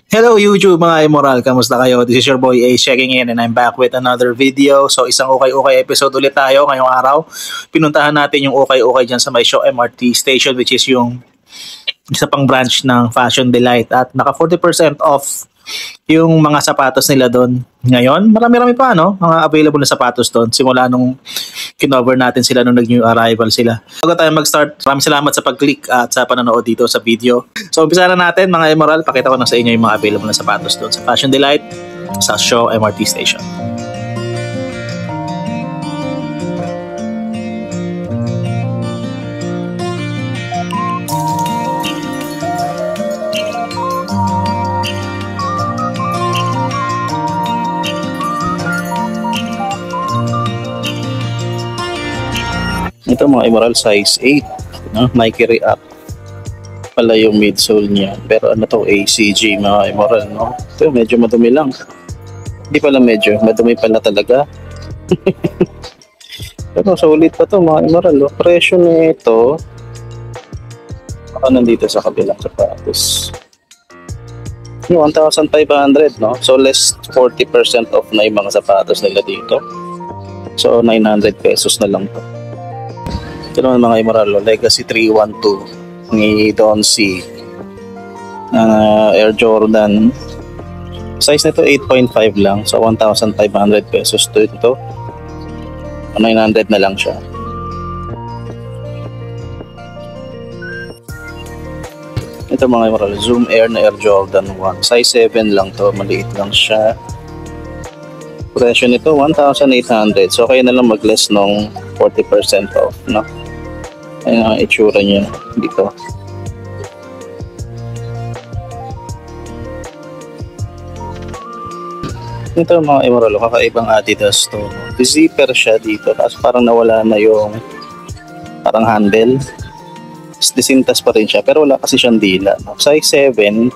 Hello YouTube mga Immoral, kamusta kayo? This is your boy Ace checking in and I'm back with another video. So isang ukay-ukay episode ulit tayo ngayong araw. Pinuntahan natin yung ukay-ukay dyan sa may Shaw MRT station, which is yung isa pang branch ng Fashion Delight, at naka 40% off yung mga sapatos nila doon. Ngayon, marami-rami pa mga available na sapatos doon simula nung kinover natin sila nung nag-new arrival sila. Bago tayo mag-start, maraming salamat sa pag-click at sa panonood dito sa video. So umpisa na natin mga Immoral, pakita ko na sa inyo yung mga available na sapatos doon sa Fashion Delight sa Shaw MRT station. Ito mga Immoral, size 8, Nike React pala yung midsole niya, pero ano to, ACG mga Immoral, ito medyo madumi lang, hindi pala medyo madumi pala talaga. Pero sulit pa to mga Immoral, presyo nito baka nandito sa kabilang sapatos, 1,500, so less 40% off na yung mga sapatos nila dito, so 900 pesos na lang to. Ito naman mga Immoral, Legacy 312 ni Don C Air Jordan, size nito 8.5 lang, so 1,500 pesos to ito, 900 na lang siya. Ito mga Immoral, Zoom Air na Air Jordan 1, size 7 lang to, maliit lang siya. Presyo nito 1,800, so kaya na lang mag-less nung 40% off, Ayun ang itsura niya dito. Ito mga Immoral, kakaibang Adidas to. Zipper siya dito, tapos parang nawala na yung parang handle. Disintas pa rin siya, pero wala kasi siyang dila. Size 7,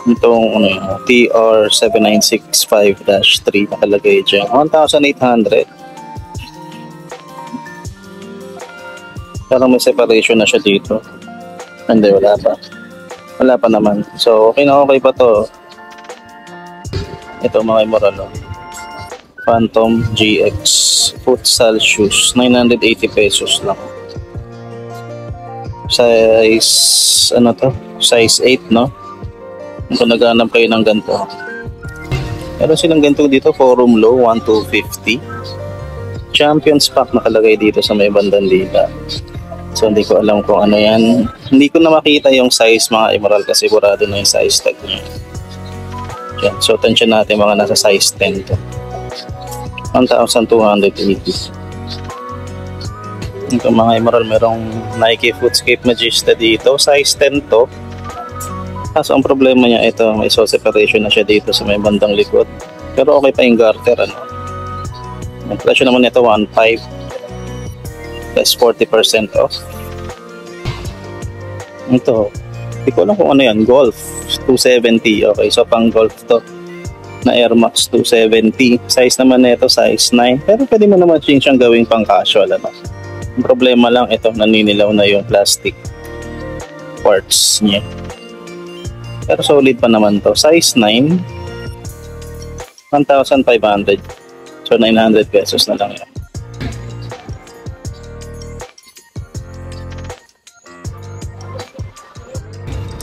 itong TR7965-3 nakalagay dyan, 1,800. Parang may separation na siya dito. Hindi, wala pa. Wala pa naman. So, okay na okay pa to. Ito mga Immoral, Phantom GX futsal shoes, 980 pesos lang. Size, size 8, Kung naghanap kayo ng ganito. Meron silang ganito dito, Forum Low, 1,250. Champions Pack nakalagay dito sa may bandang dila. So hindi ko alam kung ano yan. Hindi ko na makita yung size mga Immoral kasi burado na yung size tag niya. Yan. So tansya natin mga nasa size 10 to. 1,280. Ito mga Immoral, merong Nike Footscape Magista dito. Size 10 to. Kaso ang problema niya ito, may so separation na siya dito sa may bandang likod. Pero okay pa yung garter, Ang presyo naman nito 1,500. Plus 40% off. Ito, hindi ko alam kung ano yan, Golf 270. Okay, so pang Golf to na Air Max 270. Size naman nito size 9, pero pwede mo naman siyang gawing pang casual. Ang problema lang ito, naninilaw na yung plastic parts niya, pero solid pa naman to. Size 9, 1,500, so 900 pesos na lang yan.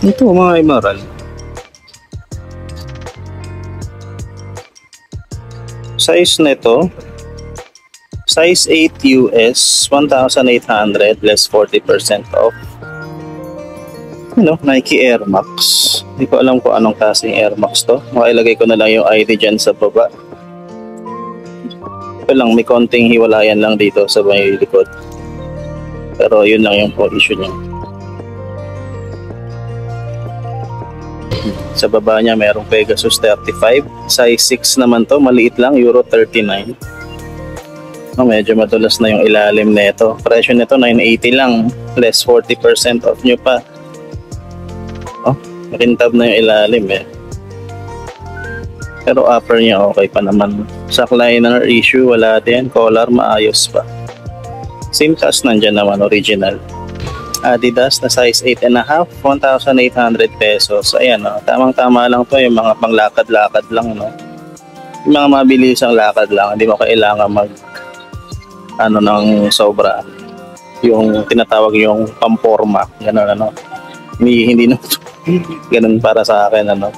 Ito mga Immoral, size nito size 8 US, 1,800 less 40% off. Nike Air Max. Hindi ko alam kung anong klaseng Air Max to. Makailagay ko na lang yung ID dyan sa baba. Ito lang, may konting hiwalayan lang dito sa may likod, pero yun lang yung issue niya. Sa baba niya merong Pegasus 35, size 6 naman to, maliit lang, Euro 39. Medyo madulas na yung ilalim nito. Presyo nito 980 lang, less 40% off nyo pa. Makintab na yung ilalim Pero upper niya okay pa naman. Sa liner issue, wala din. Collar, maayos pa. Same taas nandyan naman, original. Adidas na size 8.5, 1,800 pesos. Ayan, no? Tamang-tama lang to, yung mga panglakad-lakad lang, no? Yung mga mabilisang lakad lang, hindi mo kailangan ng sobra. Yung tinatawag yung pamporma, gano'n, ano? Hindi na ganun para sa akin, ano?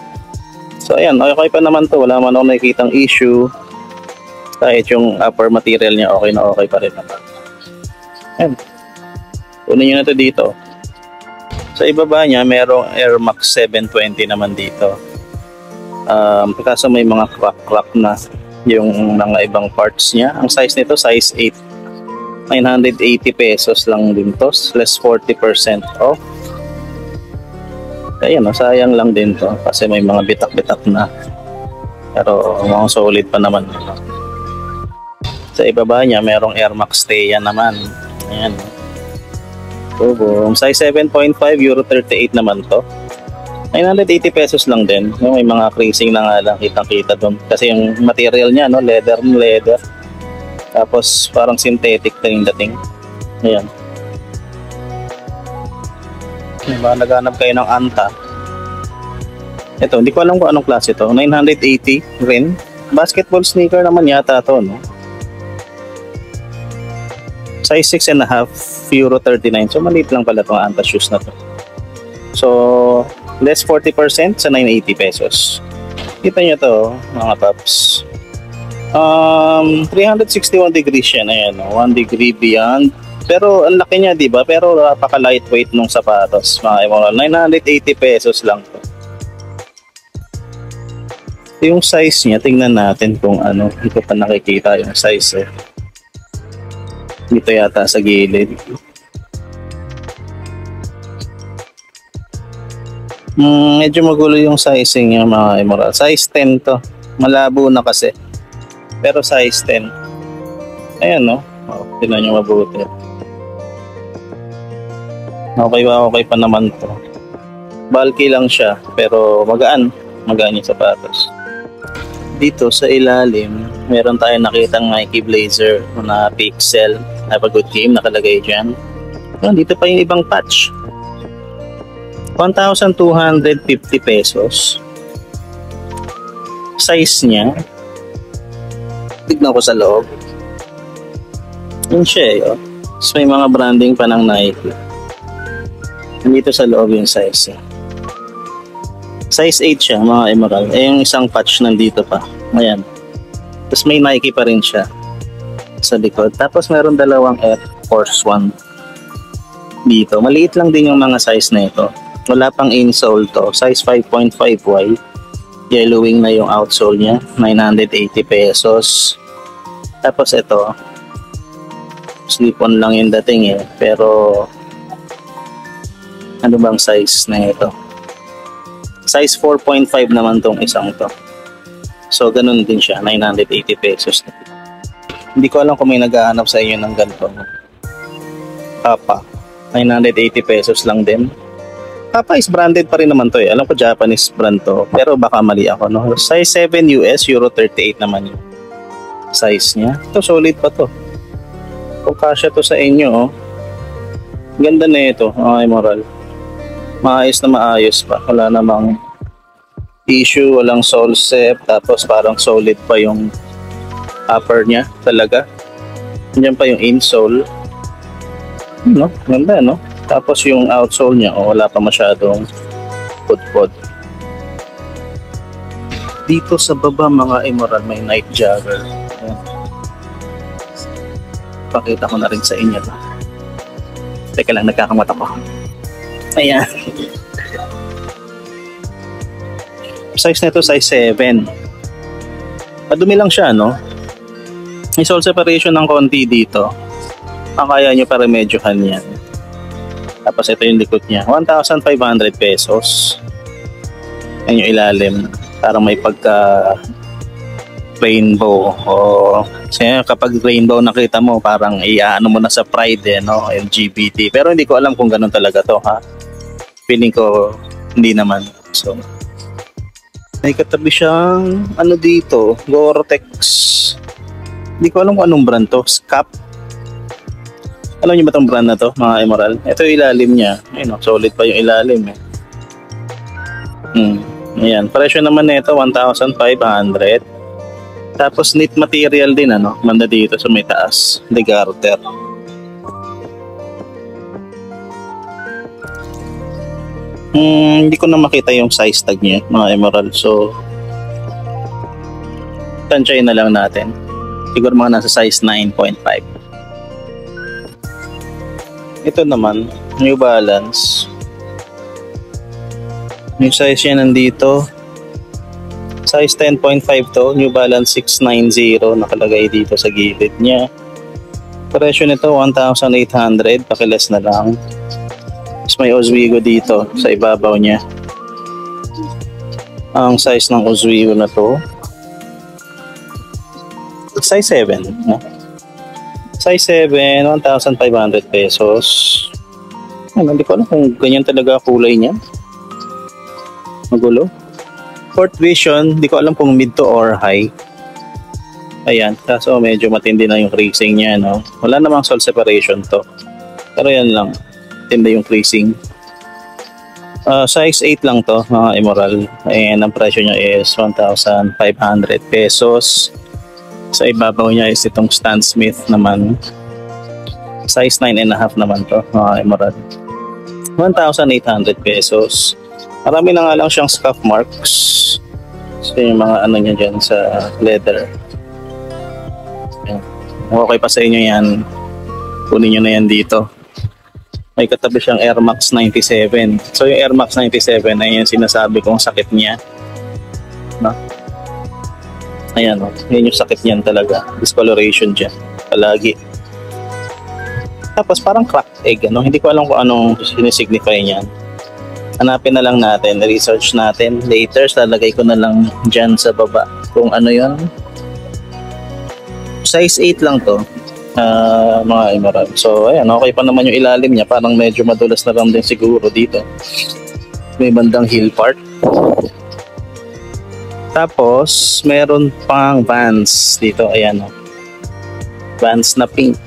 So, ayan, okay pa naman to. Wala man ako nakikitang issue. Kahit yung upper material niya, okay na okay pa rin naman. Ayan. Kunin nyo na to dito. Sa ibaba niya, merong Air Max 720 naman dito. Kaso may mga crack na yung mga ibang parts niya. Ang size nito, size 8. 980 pesos lang din to. Less 40% off. Ayan, sayang lang din to. Kasi may mga bitak-bitak na. Pero mga solid pa naman. Sa ibaba niya, merong Air Max Thea naman. Ayan. Boom. Size 7.5, Euro 38 naman to. 980 pesos lang din. May mga creasing na nga lang, kitang-kita doon. Kasi yung material niya, no, leather. Tapos parang synthetic na yung dating. Ayan. Diba, naghanap kayo ng Anta. Ito, hindi ko alam kung anong klase ito. 980 rin. Basketball sneaker naman yata to, no? Size 6.5, Euro 39. So, maliit lang pala itong Anta shoes na to. So, less 40% sa 980 pesos. Kita nyo to, mga paps. 361 degrees yan. Ayan, 1 degree beyond. Pero, ang laki niya, diba? Pero, napaka-lightweight nung sapatos. Mga emerald. 980 pesos lang to. Yung size niya, tingnan natin kung ano. Hindi ko pa nakikita yung size, eh. Dito yata sa gilid. Medyo magulo yung sizing niya, mga emerald. Size 10 to. Malabo na kasi. Pero size 10. Ayan, no? Tingnan nyo mabuti. Okay pa naman to. Bulky lang siya. Pero magaan yung sapatos. Dito sa ilalim, meron tayong nakitang Nike Blazer na pixel. Have a good game, nakalagay dyan. Dito pa yung ibang patch. 1,250 pesos. Size niya. Tignan ko sa loob. Yun siya, eh. Oh. So, may mga branding pa ng Nike. Dito sa loob yung size. Size 8 siya, mga emerald. Yung isang patch nandito pa. Ayan. Tapos may Nike pa rin siya sa likod. Tapos meron dalawang Air Force 1 dito. Maliit lang din yung mga size na ito. Wala pang insole to. Size 5.5Y. Yellowing na yung outsole niya. 980 pesos. Tapos ito. Slip-on lang yung dating, eh. Pero ano bang size na ito? Size 4.5 naman tong isang to. So ganun din siya. 980 pesos. Hindi ko alam kung may naghahanap sa inyo ng ganito. Papa. 980 pesos lang din. Papa is branded pa rin naman to, eh. Alam ko Japanese brand to. Pero baka mali ako, no? Size 7 US, Euro 38 naman yung size niya. Ito, solid pa to. Kung kasya to sa inyo, oh. Ganda na ito. Okay, moral. Maayos na maayos pa. Wala namang issue, walang sole set. Tapos parang solid pa yung upper niya talaga. Diyan pa yung insole. No? Ganda, no? Tapos yung outsole niya, oh, wala pa masyadong pud-pud. Dito sa baba, mga emerald, may night jogger. Ayan. Pakita ko na rin sa inyo. Teka lang, nagkakamata ko. Ayan. Size nito, size 7. Madumi lang siya, no? May sole separation ng konti dito. Ang kaya nyo para medyohan yan. Tapos ito yung likod niya. 1,500 pesos. Yan yung ilalim. Parang may pagka rainbow. O kapag rainbow nakita mo, parang iaano mo na sa Pride, eh, no? LGBT. Pero hindi ko alam kung ganun talaga to, ha? Feeling ko hindi naman. So, May katabi siyang ano dito, Gore-Tex. Hindi ko alam kung anong brand to. Scap. Alam niyo ba itong brand na to, mga Emerald? Ito yung ilalim niya. Ayun, solid pa yung ilalim eh. Ayan, presyo naman nito 1,500. Tapos knit material din ano, banda dito sa may taas, de garter. Hindi ko na makita yung size tag niya, mga Emerald. So tansyahin na lang natin. Siguro mga nasa size 9.5. Ito naman, New Balance. Yung size niya nandito. Size 10.5 to. New Balance 690. Nakalagay dito sa gilid niya. Presyo nito 1,800. Pakilas na lang. Tapos may Oswego dito sa ibabaw niya. Ang size ng Oswego na to. Size 7. No? Size 7, 1,500 pesos. Hindi ko alam kung ganyan talaga kulay niya. Magulo. Fourth vision, di ko alam kung mid to or high. Ayan, kaso medyo matindi na yung creasing niya, no? Wala namang sole separation to. Pero yan lang, matindi yung creasing. Size 8 lang to, mga Emerald. And ang presyo niya is 1,500 pesos. Sa ibabaw niya is itong Stan Smith naman. Size 9.5 naman to, mga Emerald. 1,800 pesos. Marami na nga lang siyang scuff marks. So yung mga ano niya dyan sa leather. Ayan. Okay pa sa inyo yan. Kunin nyo na yan dito. May katabi siyang Air Max 97. So yung Air Max 97 ay yung sinasabi kong sakit niya. No? Ayan o. Yan yung sakit niyan talaga. Discoloration dyan. Palagi. Tapos parang cracked egg. Ano? Hindi ko alam kung anong sinisignify niyan. Hanapin na lang natin, research natin later. Lalagay ko na lang dyan sa baba kung ano yon. Size 8 lang to, mga Emerald. So ayan, okay pa naman yung ilalim niya. Parang medyo madulas na lang din siguro dito. May bandang heel part. Tapos meron pang Vans dito. Ayan o, Vans na pink.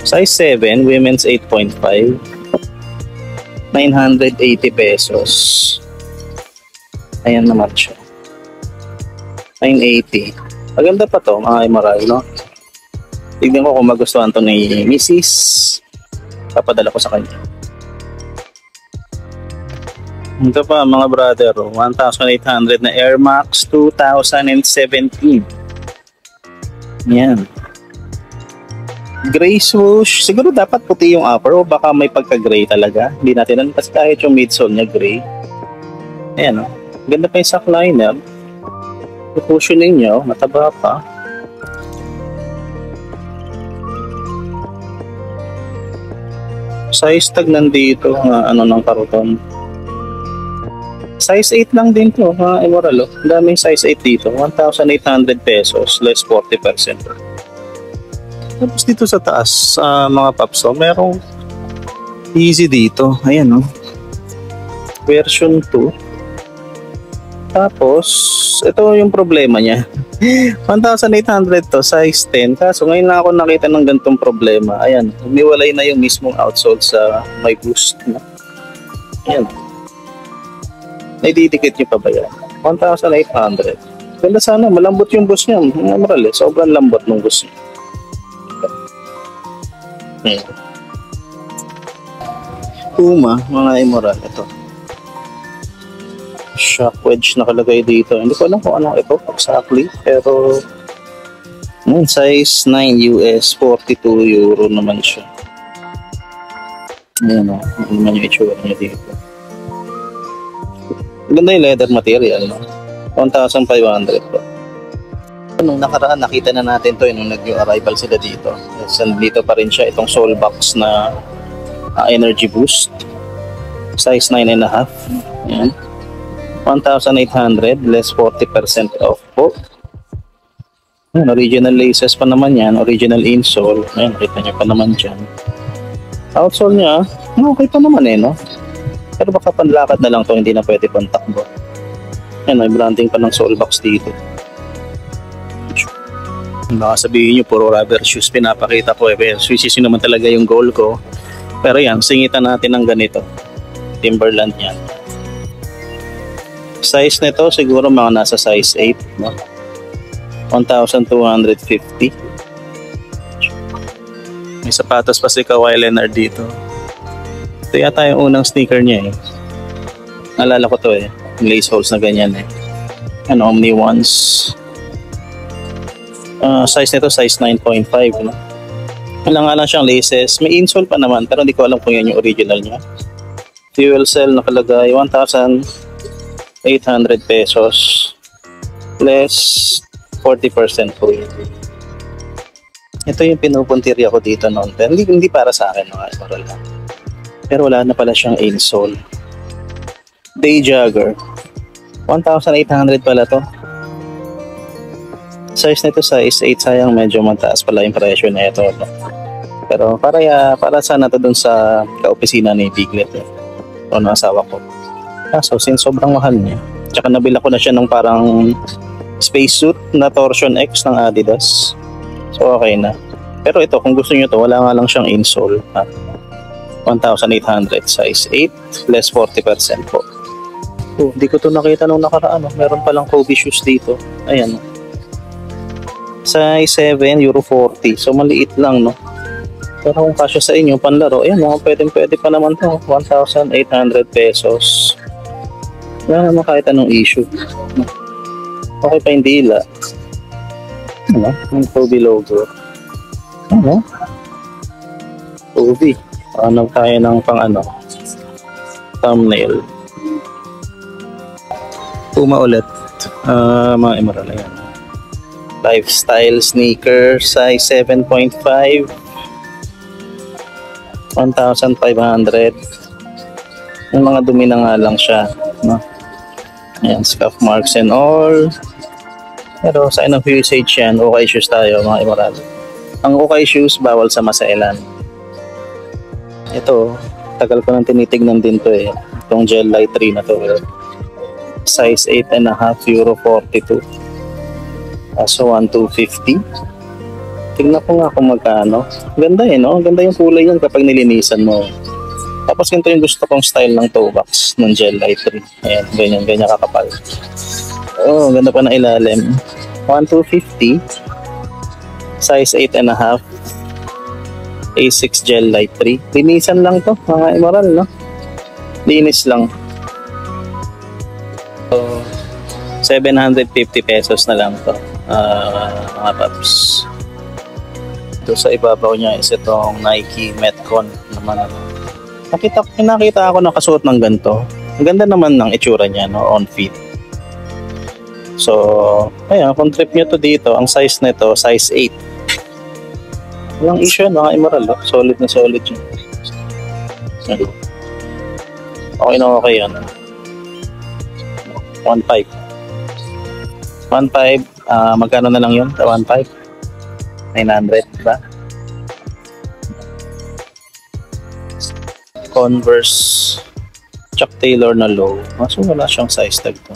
Size 7, women's 8.5. 980 pesos. Ayan naman siya. 980. Maganda pa to, mga Emerald, no? Tignan ko kung magustuhan to ni Mrs. Papadala ko sa kanya. Ito pa, mga brother, 1,800 na Air Max 2017. Yan. Gray swoosh, siguro dapat puti yung upper o baka may pagka-gray talaga. Hindi natin alam kasi kahit yung midsole niya gray. Ayan o, ganda pa yung sock liner. Cushioning niya, mataba pa. Size tag nandito, ano ng karuton. Size 8 lang din to, Emerald. Daming size 8 dito, 1,800 pesos, less 40%. Tapos dito sa taas, mga paps, merong easy dito. Ayan, no? Version 2. Tapos, ito yung problema niya. 1,800 to, size 10. Kaso ngayon na ako nakita ng ganitong problema. Ayan, umiwalay na yung mismong outsole sa may boost. No? Ayan. Naididikit nyo pa ba yan? 1,800. Ganda sana, malambot yung boost niya. Emerald, sobrang lambot ng boost niya. Puma, mga Emerald, ito shock wedge nakalagay dito. Hindi ko alam kung ano ito exactly, pero size 9 US, 42 euro naman siya. Ayan o, ano naman yung itsura niya dito. Ganda yung leather material, no? 1,500 po. Nung nakaraan, nakita na natin to nung nag-new arrival sila dito. Dito pa rin siya, itong sole box na energy boost. Size 9.5. Ayan. 1,800 less 40% off po. Ayan, original laces pa naman yan. Original insole. Ayan, kita nyo pa naman dyan. Outsole niya, okay pa naman no? Pero baka panlakad na lang to, hindi na pwede pang takbo. Yan, may branding pa ng sole box dito. Baka sabihin nyo, puro rubber shoes pinapakita ko eh. Pero Swiss yun naman talaga yung goal ko. Pero yan, singitan natin ng ganito. Timberland yan. Size nito siguro mga nasa size 8. No? 1,250. May sapatos pa si Kawhi Leonard dito. Ito yata yung unang sneaker niya eh. Naalala ko to eh. Lace holes na ganyan eh. Ano, Omni ones. Size nito size 9.5 no? Wala nga lang siyang laces. May insole pa naman pero hindi ko alam kung yan yung original niya. Fuel cell nakalagay 1,800 pesos less 40% po. Ito yung pinupuntirya ko dito noon. Pero hindi para sa akin no? Pero wala na pala siyang insole. Day Jogger 1,800 pala to. Size nito size 8, sayang medyo mataas pala yung presyo na ito. No? Pero para sana to dun sa kaopisina ni Biglet eh. O ng asawa ko. So since sobrang mahal niya. Tsaka nabila ko na siya ng parang spacesuit na Torsion X ng Adidas. So okay na. Pero ito kung gusto niyo to, wala nga lang siyang insole. 1,800 size 8 less 40% po. Hindi ko to nakita nung nakaraan. Meron palang Kobe shoes dito. Ayan. Size 7, Euro 40. So maliit lang no. Pero kung kasya sa inyo panlaro, ayan mga pwede pa naman to. 1,800 pesos. Wala naman kahit anong issue. Okay pa yung dila. Ano? Yung Kobe logo. Ano? Kobe. Hanap tayo ng pang ano. Thumbnail. Puma ulit. Mga emerald yan. Lifestyle sneaker size 7.5 1,500. Yung mga dumi na nga lang siya no? Ayan, scuff marks and all. Pero sign of usage yan. Okay shoes tayo mga emerald. Ang okay shoes bawal sa masailan. Ito tagal ko nang tinitignan din to eh. Itong Gel Light 3 na to size 8.5 Euro 42. So 1,250. Tignan ko nga kung magkano. Ganda eh no? Ganda yung kulay yan kapag nilinisan mo. Tapos ganito yung gusto kong style ng toe box ng Gel Light 3. Ayan, ganyan kakapal. Oh, ganda pa na ilalim. 1,250. Size 8.5 A6 Gel Light 3. Linisan lang to mga emerald no? Linis lang. So 750 pesos na lang to mga paps. Ito sa ibabaw niya is itong Nike Metcon naman. Nakita ako nakasuot ng ganito. Ang ganda naman ng itsura niya no? On feet. So ayan, kung trip nyo to dito, ang size nito size 8. Walang issue yan mga emerald. Solid na solid yun. Okay na okay yan. 1.5 magkano na lang yun? 1.5 900 diba? Converse Chuck Taylor na low. So wala siyang size tag to.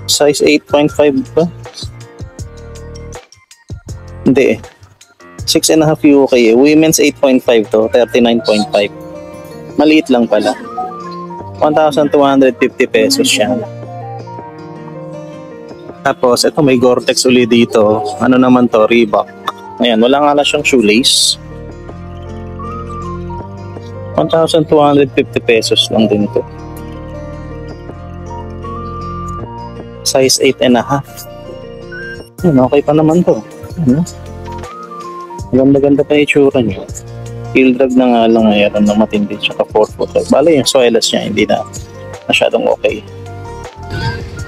Size 8.5 ba? Hindi eh. 6.5 UK eh. Women's 8.5 to. 39.5. Maliit lang pala. 1,250 pesos siya. Tapos, ito may Gore-Tex uli dito. Ano naman to? Reebok. Ayan, wala nga na siyang shoelace. 1,250 pesos lang din to. Size 8.5. Ayan, okay pa naman to. Ganda-ganda pa yung itsura niya. Heel drag na nga lang ngayon ng matindi. Tsaka 4 foot. Bale yung soilas niya, hindi na masyadong okay.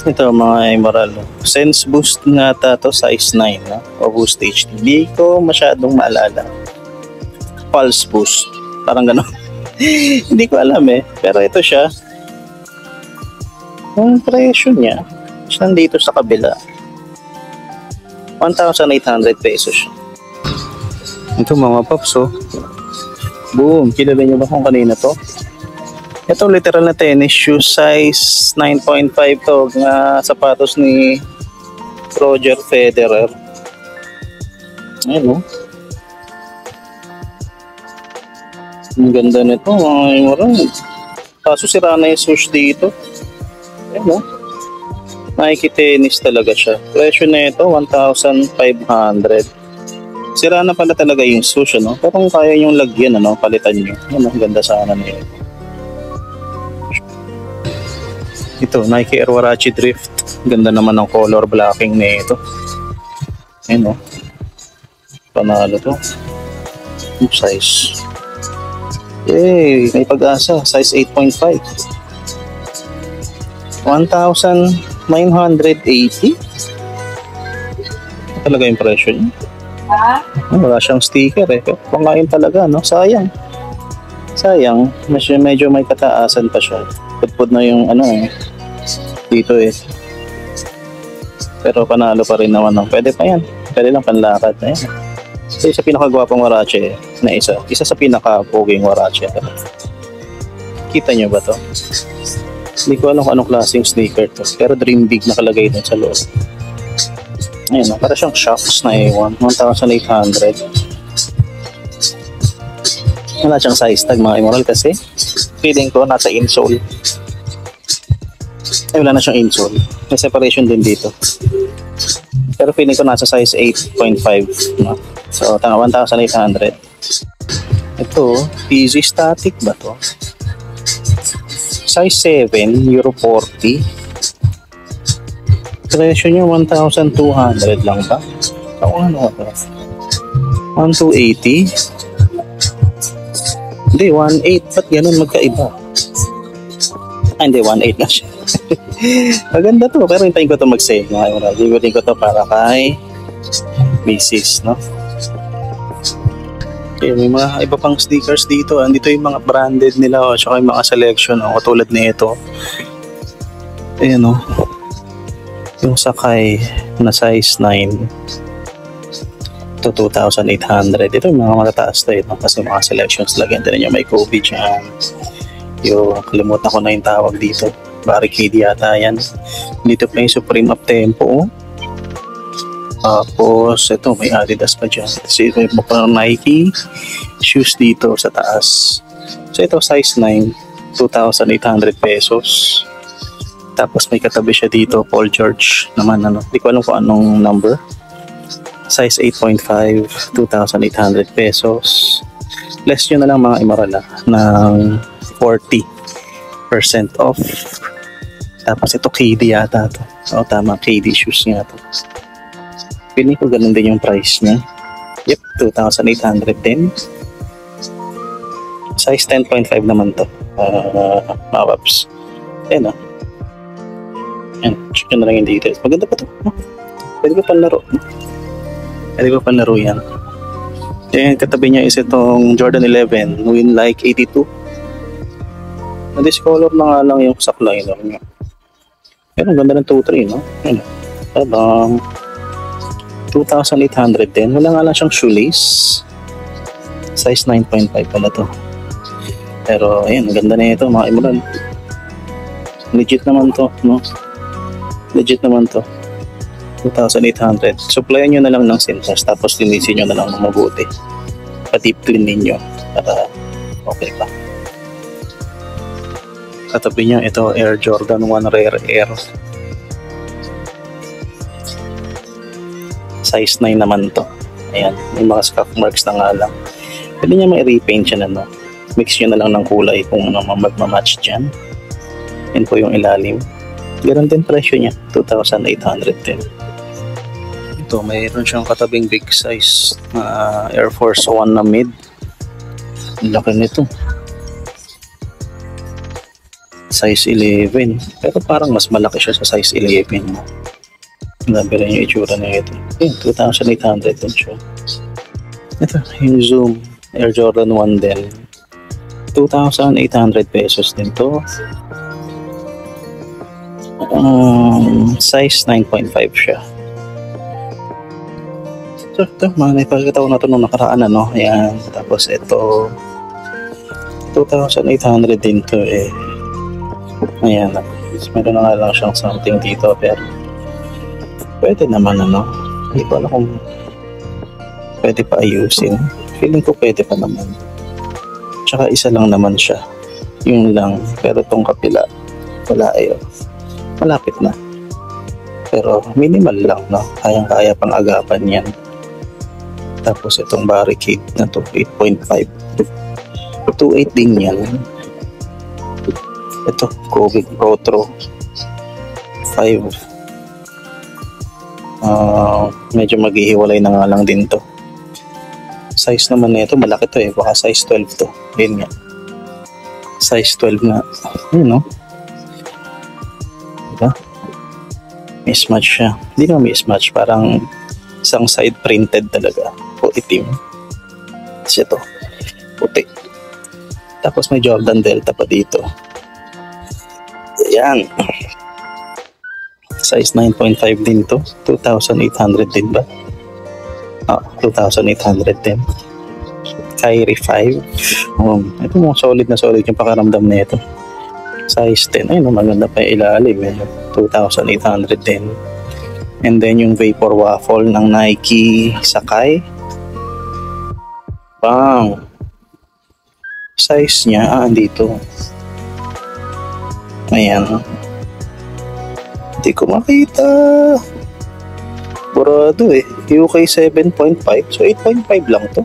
Ito mga emerald. Sense Boost nga to size 9 no? O Boost HD. Hindi ko masyadong maalala. Pulse Boost. Parang gano'n. Hindi ko alam eh. Pero ito siya. Ang presyo niya. Nandito sa kabila. 1,800 pesos. Ito mga paps oh. Boom. Kilala niyo ba kung kanina to? Ito literal na tennis shoes, size 9.5 to, na sapatos ni Roger Federer. Ayun, oh. Ang ganda nito, mga moral. Kaso sira na yung swoosh dito. Ayun, oh. Nike tennis talaga siya. Presyo na ito, 1,500. Sira na pala talaga yung swoosh, ano? Pero kung kaya yung lagyan, ano, palitan nyo. Ayun, ang ganda sana na ito. Ito, Nike Air Warachi Drift. Ganda naman ng color blocking na ito. Ayun, oh. Panalo to. Size. Yay! May pag-asa. Size 8.5. 1,980. Talaga yung presyo niya. Wala siyang sticker eh. Pangkain talaga, no? Sayang. Sayang. Medyo may kataasan pa siya. Pudpud na yung ano eh. Dito eh. Pero panalo pa rin naman. No? Pwede pa yan. Pwede lang panlakad na yan. So, sa pinakagwapong Warachi na isa sa pinaka-poging Warachi. Kita nyo ba to? Hindi ko alam kung anong klaseng sneaker to. Pero Dream Big nakalagay dun sa loob. Ayun, para siyang shocks na A1. 1,800. Wala siyang size tag mga immoral kasi feeling ko nasa insole. Ay, wala na siyang insole. May separation din dito. Pero feeling ko nasa size 8.5. No? So, 1,800. Ito, easy static ba to? Size 7, Euro 40. Presyo niya 1,200 lang ba? O ano ba? 1,280? Hindi, 1,800. Ba't ganun magkaiba? Hindi, 1,800 na siya. Maganda to, pero hintayin ko to mag-save. Gagawin ko to para kay Macy's, no? Okay, may mga iba pang stickers dito. Andito yung mga branded nila, o tsaka yung mga selection, o katulad nito. Ayan, o. Yung Sakay na size 9 to 2,800. Ito yung mga matataas to, no? Kasi mga selections lagyan din niya. May Kobe dyan. Yung kalimutan ko na yung tawag dito. Barricade yata yan. Dito pa yung Supreme Uptempo. Tapos ito may Adidas pa dyan. Kasi ito yung mga Nike shoes dito sa taas. So ito size 9, 2,800 pesos. Tapos may katabi siya dito, Paul George naman, ano. Hindi ko alam kung anong number. Size 8.5, 2,800 pesos. Less nyo na lang mga imarala ng 40% off. Tapos ito KD yata to. O tama, KD shoes nga to. Piling ko ganun din yung price niya. Yep, 2,800 din. Size 10.5 naman to. Mga paps. Ayan, Ayan, check nyo na lang yung details. Maganda pa to. Pwede ko panlaro. Pwede ko panlaro yan. Ayan, katabi niya is itong Jordan 11 Win Like 82. Na-discolor na nga lang yung sackliner niya. Pero ang ganda ng 2-3, no? Ayan. Tabang 2,800 din. Wala nga lang siyang shoelace. Size 9.5 pala to. Pero ayan, ang ganda na ito mga imulan. Legit naman to, no? Legit naman to. 2,800. Supplyan nyo na lang ng sensors tapos linisin nyo na lang ng mabuti. Pa-deep clean ninyo para okay pa. Katabi niya ito Air Jordan 1 Rare Air. Size 9 naman to. Ayan, may mga scuff marks na nga lang. Pwede niya may repaint siya na, no? Mix nyo na lang ng kulay kung ano magmamatch dyan. Yan po yung ilalim. Ganon din presyo niya, 2,810. Ito, mayroon siyang katabing big size na Air Force 1 na mid. Ang laki nito. Size 11. Pero parang mas malaki siya sa size 11. Labi rin yung itsura na ito. 2,800 din siya. Ito, yung Zoom Air Jordan 1 din. 2,800 pesos din to. Size 9.5 siya. So ito, mga naipagkataon na ito nung nakaraan, ano. Ayan. Tapos ito 2,800 din to eh. Ayan. Meron na nga lang siyang something dito pero pwede naman ano. Hindi ko alam kung pwede pa ayusin. Feeling ko pwede pa naman. Tsaka isa lang naman siya. Yung lang. Pero tong kapila wala eh. Malapit na. Pero minimal lang no. Kayang-kaya pang agapan yan. Tapos itong barricade na to 8.5. 2.8 din yan. Ito Covid Protro 5. Medyo maghihiwalay na nga lang din to. Size naman nito malaki to eh. Baka size 12 to. Yun nga. Size 12 nga. Yun no. Diba? Mismatch siya. Hindi na mismatch. Parang isang side printed talaga. O itim. Tapos ito. Puti. Tapos may Jordan Delta pa dito. Ayan. Size 9.5 din to. 2,800 din ba? 2,800 din. Kyrie 5. Ito mo solid na solid yung pakaramdam na ito. Size 10. Ayun, maganda pa yung ilalim. 2,800 din. And then yung Vapor Waffle ng Nike Sakai. Bang! Size niya, andito. Ayan. Hindi ko makita. Burado eh. UK 7.5. So 8.5 lang to.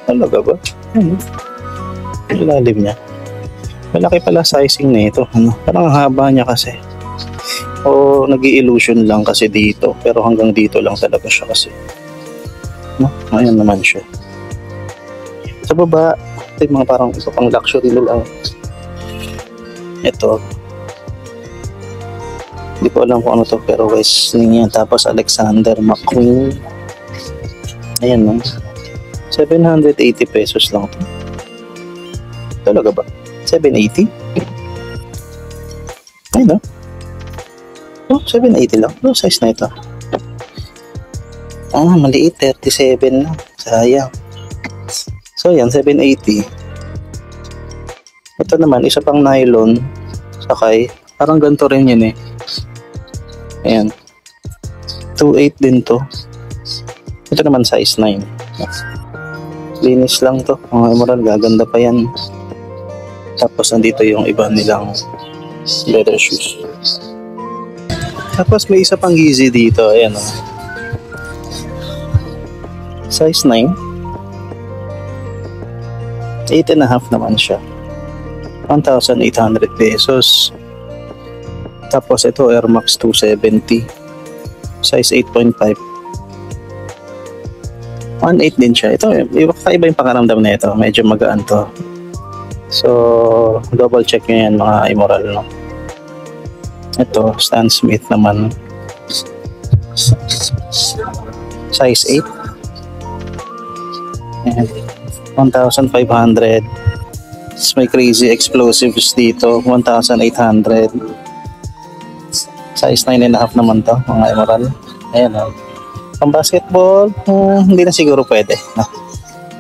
Talaga ba? Ilalim niya. Malaki pala sizing na ito. Parang haba niya kasi. O nag-i-illusion lang kasi dito. Pero hanggang dito lang talaga siya kasi. Ayan naman siya. Sa baba, ito yung mga parang ito pang luxury lang. Ito. Hindi ko alam kung ano to pero guys, yan. Tapos Alexander McQueen. Ayan no. 780 pesos lang to. Talaga ba? 780? Ay no. 780 lang. Size na ito. Maliit. 37 na. Sayang. So yan, 780. Ito naman, isa pang nylon. Sakay. Parang ganito rin yan eh. Ayan. 2.8 din to. Ito naman size 9. Linis lang to. Mga emerald, gaganda pa yan. Tapos nandito yung iba nilang leather shoes. Tapos may isa pang Yeezy dito. Ayan o. Size 9. 8.5 naman siya. 1,800 pesos. Tapos ito Air Max 270. Size 8.5. 1.8 din siya. Ito, kakaiba yung pakaramdam na ito. Medyo magaan to. So, double check nyo yan mga immoral, no? Ito, Stan Smith naman. Size 8. Ayan. 1,500. May crazy explosives dito. 1,800. Size 9.5 naman to, mga emerald. Ayan o. Pang basketball, hindi na siguro pwede. No?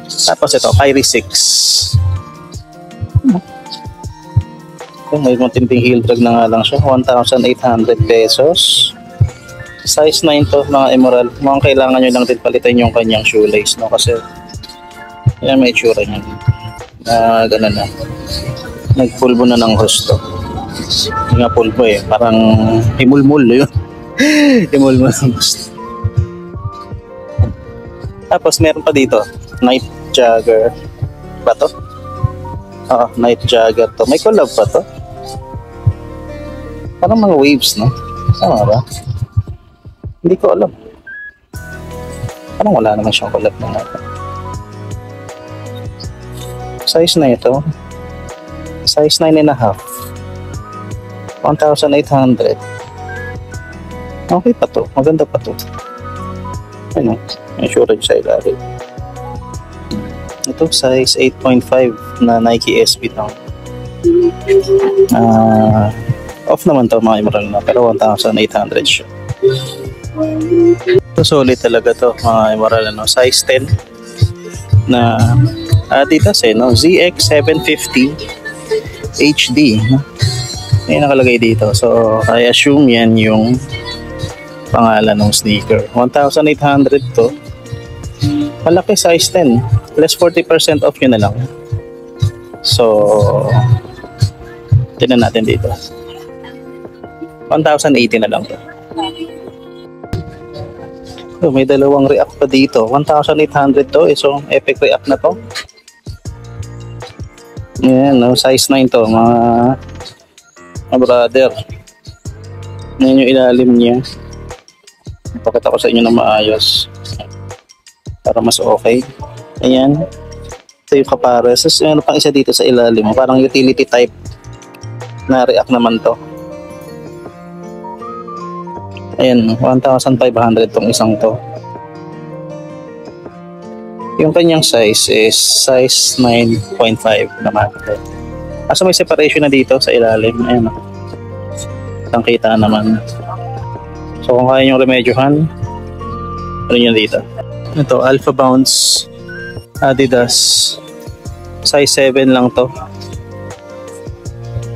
Tapos ito, Kyrie 6. May matinding heel drag na nga lang siya. 1,800 pesos. Size 9 to, mga emerald. Mukhang kailangan nyo lang din palitan yung kanyang shoelace. No? Kasi, yan may itsura niya. Ganun na. Nagpulbo na ng husto. Yung nga pulbo eh. Parang himulmul yun. Himulmul ng husto. Tapos meron pa dito. Night Jogger. Ba to? Night Jogger to. May collab pa to? Parang mga waves, no? Tama ba? Hindi ko alam. Parang wala naman siyang collab na natin. Size na ito. Size 9.5. 1,800. Okay pa to. Maganda pa to. Ano? Insurance sa ilalim. Ito size 8.5 na Nike SB lang. Off naman to mga emerald na. Pero 1,800 siya. So, solid talaga to mga emerald. Size 10 na Adidas no? ZX750 HD. May nakalagay dito. So, I assume yan yung pangalan ng sneaker. 1,800 to. Malaki, size 10. Less 40% off yun na lang. So, tignan natin dito. 1,080 na lang to. So, may dalawang React pa dito. 1,800 to. So, epic React na to. Yan, no? Size 9 to. Mga brother. Yan yung ilalim niya. Pakita ko sa inyo na maayos. Para mas okay. Ayan. Ito yung kapares. Tapos ano pang isa dito sa ilalim. Parang utility type na React naman to. Ayan, 1,500 tong isang to. Yung kanyang size is size 9.5 naman. Kaso may separation na dito sa ilalim. Ayan. Kitang kita naman. So kung kaya nyo remedyohan, ano nyo dito? Ito, Alpha Bounce Adidas. Size 7 lang to.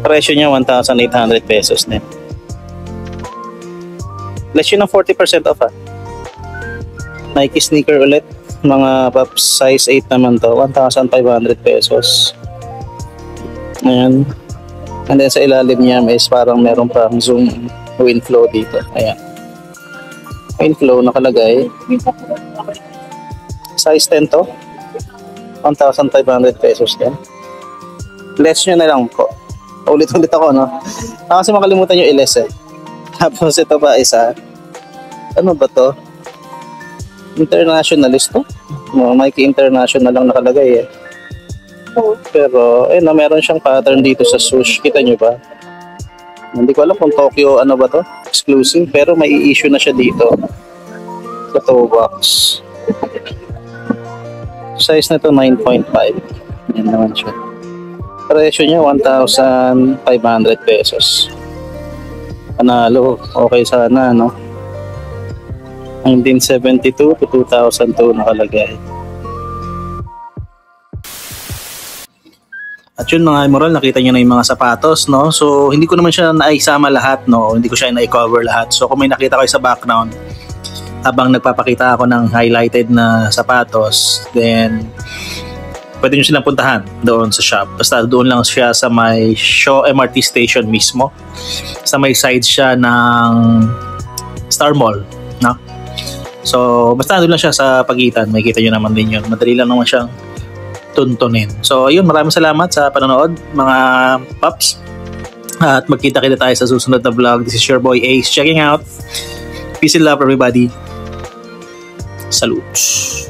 Presyo niya 1,800 pesos din. Less yun ng 40% off ha. Nike sneaker ulit. Mga Paps size 8 naman to. 1,500 pesos. Ayan. And then sa ilalim niya is parang meron pang zoom wind flow dito. Ayan. Wind flow nakalagay. Size 10 to. 1,500 pesos din. Less nyo na lang po. Ulit-ulit ako, no? Kasi makalimutan yung i-less eh. Tapos ito pa isa. Ano ba to? Internationalist to? Nike International lang nakalagay eh. Pero, na meron siyang pattern dito sa swoosh. Kita nyo ba? Hindi ko alam kung Tokyo, ano ba to? Exclusive. Pero may i-issue na siya dito. Sa toe box. Size na to 9.5. Yan naman siya. Presyo niya 1,500 pesos. Panalo. Okay sana, no? 1972 to 2002 nakalagay. At yun mga Moral, nakita nyo na yung mga sapatos, no? So, hindi ko naman siya naisama lahat, no? Hindi ko siya na-cover lahat. So, kung may nakita kayo sa background, habang nagpapakita ako ng highlighted na sapatos, then, pwede nyo silang puntahan doon sa shop. Basta doon lang siya sa may Shaw MRT station mismo. Sa may side siya ng Star Mall, no? So, basta doon lang siya sa pagitan. Makikita nyo naman din yun. Madali lang naman siyang tuntunin. So, ayun, maraming salamat sa panonood, mga Paps. At magkita-kita tayo sa susunod na vlog. This is your boy Ace checking out. Peace and love everybody. Salutes.